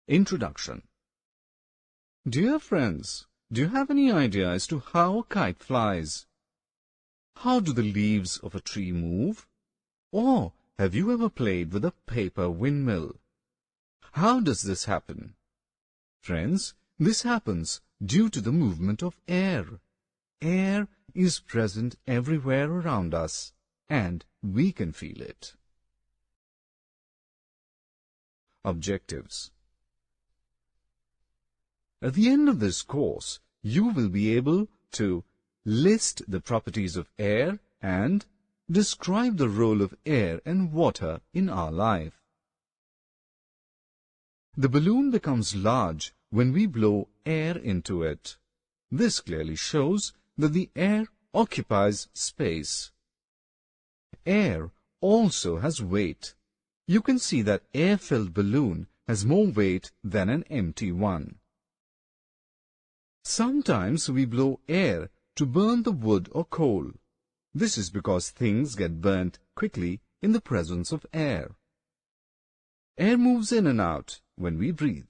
Introduction. Dear friends, do you have any idea as to how a kite flies? How do the leaves of a tree move? Or have you ever played with a paper windmill? How does this happen? Friends, this happens due to the movement of air. Air is present everywhere around us, and we can feel it. Objectives. At the end of this course, you will be able to list the properties of air and describe the role of air and water in our life. The balloon becomes large when we blow air into it. This clearly shows that the air occupies space. Air also has weight. You can see that air-filled balloon has more weight than an empty one. Sometimes we blow air to burn the wood or coal. This is because things get burnt quickly in the presence of air. Air moves in and out when we breathe.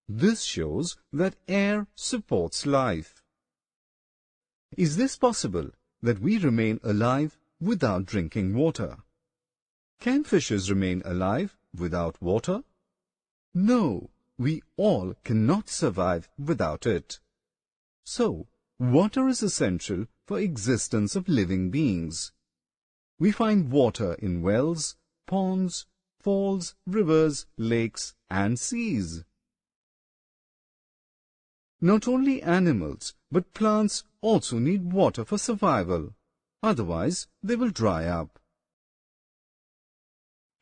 This shows that air supports life. Is this possible, that we remain alive without drinking water? Can fishes remain alive without water? No, we all cannot survive without it. So, water is essential for existence of living beings. We find water in wells, ponds, falls, rivers, lakes, and seas. Not only animals, but plants also need water for survival. Otherwise, they will dry up.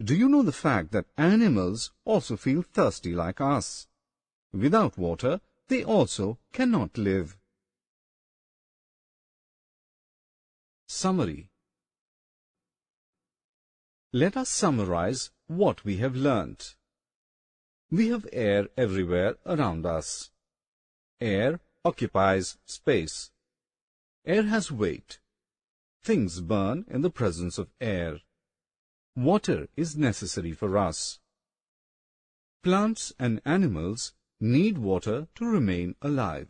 Do you know the fact that animals also feel thirsty like us? Without water, they also cannot live. Summary. Let us summarize what we have learnt. We have air everywhere around us. Air occupies space. Air has weight. Things burn in the presence of air. Water is necessary for us. Plants and animals need water to remain alive.